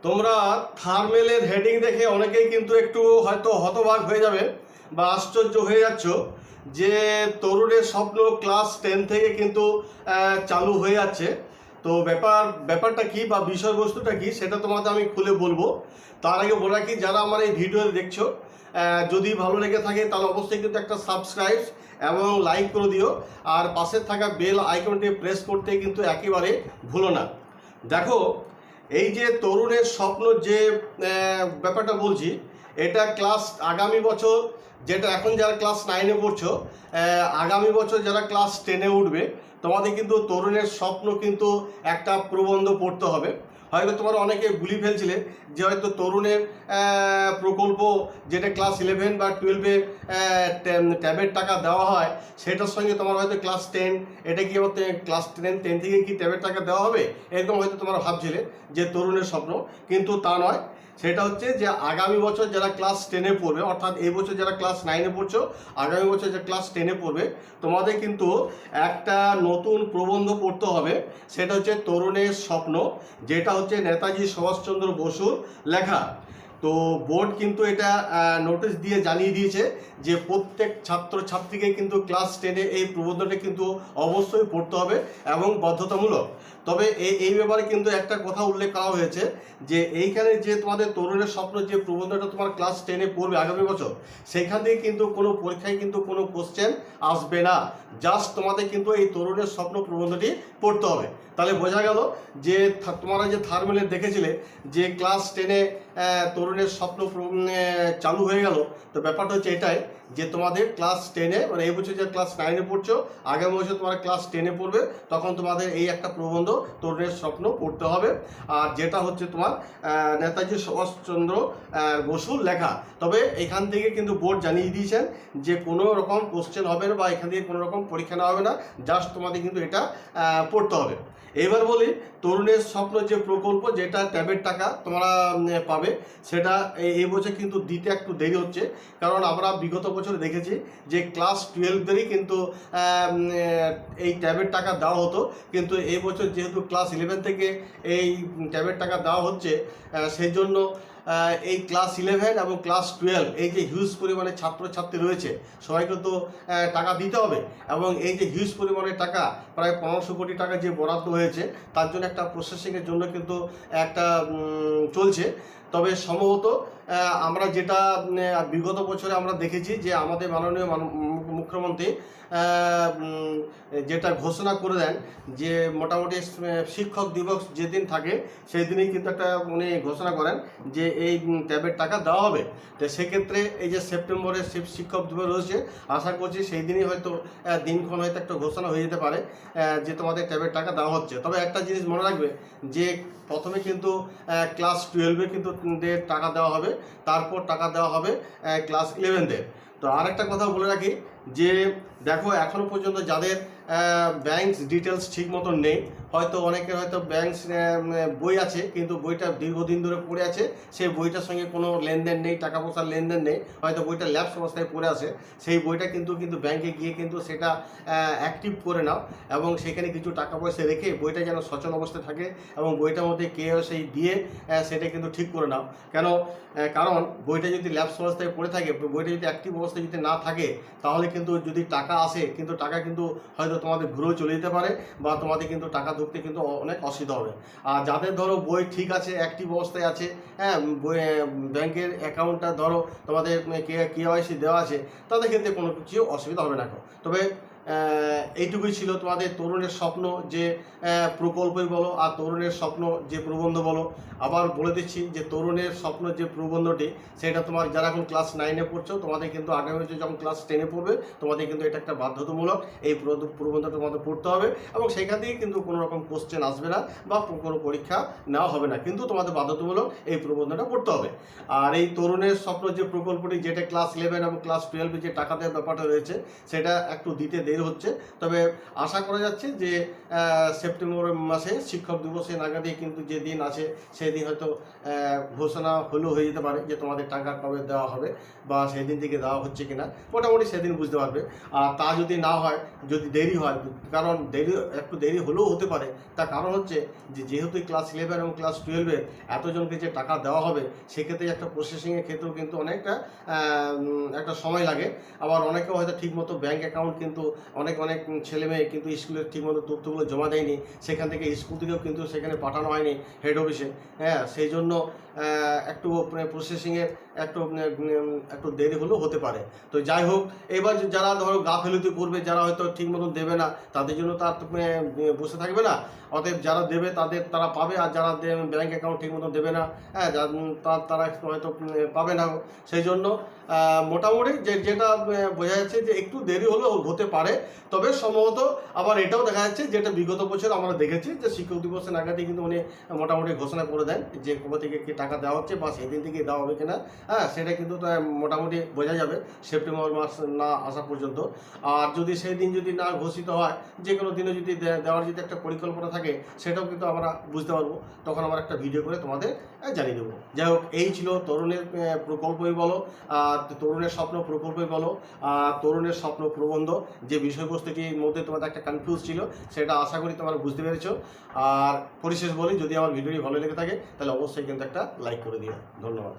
তোমরা থার্মেলের হেডিং দেখে অনেকেই কিন্তু একটু হয়তো হতবাক হয়ে যাবে বা আশ্চর্য হয়ে যাচ্ছ যে তরুণের স্বপ্ন ক্লাস 10 থেকে কিন্তু চালু হয়ে যাচ্ছে। তো ব্যাপারটা কি বা বিষয়বস্তুটা কি সেটা তোমাদের আমি খুলে বলবো। তার আগে বলে রাখি, যারা আমার এই ভিডিও দেখছো যদি ভালো লেগে থাকে তাহলে অবশ্যই কিন্তু একটা সাবস্ক্রাইব এবং লাইক করে দিও, আর পাশে থাকা বেল আইকনটি প্রেস করতে কিন্তু একেবারে ভুলো না। দেখো, এই যে তরুণের স্বপ্ন যে ব্যাপারটা বলছি, এটা ক্লাস আগামী বছর, যেটা এখন যারা ক্লাস 9-এ পড়ছো, আগামী বছর যারা ক্লাস 10-এ উঠবে, তোমাদের কিন্তু তরুণের স্বপ্ন কিন্তু একটা প্রবন্ধ পড়তে হবে। হয়তো তোমরা অনেকে ভুলে ফেলছিলে যে হয়তো তরুণের প্রকল্প যেটা ক্লাস 11 বা 12-এ ট্যাবের টাকা দেওয়া হয়, সেটার সঙ্গে তোমার হয়তো ক্লাস 10, এটা কি ক্লাস 10 থেকে কি ট্যাবের টাকা দেওয়া হবে, এরকম হয়তো তোমরা ভাবছিলে যে তরুণের স্বপ্ন, কিন্তু তা নয়। সেটা হচ্ছে যে আগামী বছর যারা ক্লাস 10-এ পড়বে, অর্থাৎ এই বছর যারা ক্লাস 9-এ পড়ছো, আগামী বছর যারা ক্লাস 10-এ পড়বে, তোমাদের কিন্তু একটা নতুন প্রবন্ধ পড়তে হবে। সেটা হচ্ছে তরুণের স্বপ্ন, যেটা হচ্ছে নেতাজি সুভাষচন্দ্র বসুর লেখা। তো বোর্ড কিন্তু এটা নোটিশ দিয়ে জানিয়ে দিয়েছে যে প্রত্যেক ছাত্রছাত্রীকে কিন্তু ক্লাস 10-এ এই প্রবন্ধটা কিন্তু অবশ্যই পড়তে হবে এবং বাধ্যতামূলক। তবে এই ব্যাপারে কিন্তু একটা কথা উল্লেখ করা হয়েছে যে এইখানে যে তোমাদের তরুণের স্বপ্ন যে প্রবন্ধটা তোমার ক্লাস 10-এ পড়বে আগামী বছর, সেইখান থেকে কিন্তু কোনো পরীক্ষায় কিন্তু কোনো কোশ্চেন আসবে না। জাস্ট তোমাদের কিন্তু এই তরুণের স্বপ্ন প্রবন্ধটি পড়তে হবে। তাহলে বোঝা গেল যে তোমরা যে থার্মেলে দেখেছিলে যে ক্লাস 10-এ তরুণের স্বপ্ন চালু হয়ে গেল, তো ব্যাপারটা হচ্ছে এটাই যে তোমাদের ক্লাস 10-এ, মানে এই বছর যে ক্লাস 9-এ পড়ছো, আগামী বছর তোমরা ক্লাস 10-এ পড়বে, তখন তোমাদের এই একটা প্রবন্ধ তরুণের স্বপ্ন পড়তে হবে, আর যেটা হচ্ছে তোমার নেতাজি সুভাষচন্দ্র বসুর লেখা। তবে এখান থেকে কিন্তু বোর্ড জানিয়ে দিয়েছেন যে কোনো রকম কোশ্চেন হবে না বা এখান থেকে কোনো রকম পরীক্ষা নেওয়া হবে না, জাস্ট তোমাদের কিন্তু এটা পড়তে হবে। এবার বলি, তরুণের স্বপ্ন যে প্রকল্প যেটা ট্যাবের টাকা তোমরা পাবে, সেটা এই বছর কিন্তু দিতে একটু দেরি হচ্ছে, কারণ আমরা বিগত বছর দেখেছি যে ক্লাস 12-দেরই কিন্তু এই ট্যাবের টাকা দেওয়া হতো, কিন্তু এই বছর যেহেতু ক্লাস 11 থেকে এই ট্যাবের টাকা দেওয়া হচ্ছে, সেই জন্য এই ক্লাস 11 এবং ক্লাস 12 এই যে হিউজ পরিমাণে ছাত্রছাত্রী রয়েছে, সবাইকে তো টাকা দিতে হবে, এবং এই যে হিউজ পরিমাণে টাকা, প্রায় 1500 কোটি টাকা যে বরাদ্দ হয়েছে, তার জন্য একটা প্রসেসিংয়ের জন্য কিন্তু একটা চলছে। তবে সম্ভবত আমরা যেটা বিগত বছরে আমরা দেখেছি যে আমাদের মাননীয় মুখ্যমন্ত্রী যেটা ঘোষণা করে দেন যে মোটামুটি শিক্ষক দিবস যেদিন থাকে সেই দিনই কিন্তু একটা উনি ঘোষণা করেন যে এই ট্যাবের টাকা দেওয়া হবে। তো সেক্ষেত্রে এই যে সেপ্টেম্বরে শিক্ষক দিবস রয়েছে, আশা করছি সেই দিনই হয়তো দিনক্ষণ হয়তো একটা ঘোষণা হয়ে যেতে পারে যে তোমাদের ট্যাবের টাকা দেওয়া হচ্ছে। তবে একটা জিনিস মনে রাখবে যে প্রথমে কিন্তু ক্লাস 12-এ কিন্তু টাকা দেওয়া হবে, তারপর টাকা দেওয়া হবে ক্লাস 11-দের। তো আরেকটা কথা বলে রাখি যে দেখো, এখনও পর্যন্ত যাদের ব্যাংক ডিটেলস ঠিক মতন নেই, হয়তো অনেকের হয়তো ব্যাংক বই আছে কিন্তু বইটা দীর্ঘদিন ধরে পড়ে আছে, সেই বইটার সঙ্গে কোনো লেনদেন নেই, টাকা পয়সার লেনদেন নেই, হয়তো বইটা ল্যাপস অবস্থায় পড়ে আছে, সেই বইটা কিন্তু ব্যাংকে গিয়ে কিন্তু সেটা অ্যাক্টিভ করে নাও, এবং সেখানে কিছু টাকা পয়সা রেখে বইটা যেন সচল অবস্থায় থাকে, এবং বইটার মধ্যে KYC দিয়ে সেটা কিন্তু ঠিক করে নাও। কারণ বইটা যদি ল্যাপস অবস্থায় পড়ে থাকে, বইটা যদি অ্যাক্টিভ অবস্থায় যদি না থাকে, তাহলে কিন্তু যদি টাকা আসে কিন্তু টাকা কিন্তু হয়তো তোমাদের ঘুরেও চলে যেতে পারে, বা তোমাদের কিন্তু টাকা ঢুকতে কিন্তু অনেক অসুবিধা হবে। আর যাদের ধরো বই ঠিক আছে, অ্যাক্টিভ অবস্থায় আছে, হ্যাঁ, ব্যাংকের অ্যাকাউন্টটা ধরো তোমাদের KYC দেওয়া আছে, তাদের ক্ষেত্রে কোনো কিছু অসুবিধা হবে না। তবে এইটুকুই ছিল তোমাদের তরুণের স্বপ্ন যে প্রকল্পই বলো আর তরুণের স্বপ্ন যে প্রবন্ধ বলো। আবার বলে দিচ্ছি যে তরুণের স্বপ্ন যে প্রবন্ধটি, সেটা তোমার যারা এখন ক্লাস 9-এ পড়ছো, তোমাদের কিন্তু আগামী বছর যখন ক্লাস 10-এ পড়বে, তোমাদের কিন্তু এটা একটা বাধ্যতামূলক এই প্রবন্ধটা তোমাদের পড়তে হবে, এবং সেখান থেকে কিন্তু কোনো রকম কোশ্চেন আসবে না বা কোনো পরীক্ষা নেওয়া হবে না, কিন্তু তোমাদের বাধ্যতামূলক এই প্রবন্ধটা পড়তে হবে। আর এই তরুণের স্বপ্ন যে প্রকল্পটি, যেটা ক্লাস 11 এবং ক্লাস 12-এ যে টাকা দেওয়ার ব্যাপারটা রয়েছে, সেটা একটু দিতে দেরি হচ্ছে, তবে আশা করা যাচ্ছে যে সেপ্টেম্বর মাসে শিক্ষক দিবসের নাগাদে কিন্তু যে দিন আছে সেই দিন হয়তো ঘোষণা হলেও হয়ে যেতে পারে যে তোমাদের টাকা কবে দেওয়া হবে বা সেই দিন থেকে দেওয়া হচ্ছে কিনা, মোটামুটি সেদিন বুঝতে পারবে। আর তা যদি না হয়, যদি দেরি হয়, কারণ একটু দেরি হলেও হতে পারে, তার কারণ হচ্ছে যে যেহেতু ক্লাস 11 এবং ক্লাস 12-এর এতজনকে যে টাকা দেওয়া হবে, সেক্ষেত্রে একটা প্রসেসিংয়ের ক্ষেত্রেও কিন্তু অনেকটা একটা সময় লাগে। আবার অনেকে হয়তো ঠিকমতো ব্যাঙ্ক অ্যাকাউন্ট কিন্তু অনেক ছেলে মেয়ে কিন্তু স্কুলের ঠিকমতো তথ্যগুলো জমা দেয়নি, সেখান থেকে স্কুল থেকেও কিন্তু সেখানে পাঠানো হয়নি হেড অফিসে। হ্যাঁ, সেই জন্য একটু প্রসেসিংয়ের একটু দেরি হলেও হতে পারে। তো যাই হোক, এবার যারা ধরো গাফেলতি করবে, যারা হয়তো ঠিক মতন দেবে না, তাদের জন্য তার বসে থাকবে না। অতএব যারা দেবে তারা পাবে, আর যারা ব্যাঙ্ক অ্যাকাউন্ট ঠিক মতন দেবে না, হ্যাঁ, তারা হয়তো পাবে না। সেই জন্য মোটামুটি যেটা বোঝা যাচ্ছে যে একটু দেরি হলেও হতে পারে। তবে সম্ভবত আবার এটাও দেখা যাচ্ছে, যেটা বিগত বছর আমরা দেখেছি যে শিক্ষক দিবসের আগে কিন্তু উনি মোটামুটি ঘোষণা করে দেন যে কবে থেকে কি টাকা দেওয়া হচ্ছে বা সেদিন থেকে দেওয়া হবে কিনা। হ্যাঁ, সেটা কিন্তু মোটামুটি বোঝা যাবে সেপ্টেম্বর মাস না আসা পর্যন্ত। আর যদি সেই দিন যদি না ঘোষিত হয়, যে কোনো দিনে যদি দেওয়ার যদি একটা পরিকল্পনা থাকে, সেটাও কিন্তু আমরা বুঝতে পারবো, তখন আমরা একটা ভিডিও করে তোমাদের জানিয়ে দেবো। যাই হোক, এই ছিল তরুণের প্রকল্পই বলো, তরুণের স্বপ্ন প্রকল্পই বলো, তরুণের স্বপ্ন প্রবন্ধ, যে বিষয়বস্তুটির মধ্যে তোমাদের একটা কনফিউজ ছিল, সেটা আশা করি তোমরা বুঝতে পেরেছো। আর পরিশেষ বলি, যদি আমার ভিডিওটি ভালো লেগে থাকে তাহলে অবশ্যই কিন্তু একটা লাইক করে দিও। ধন্যবাদ।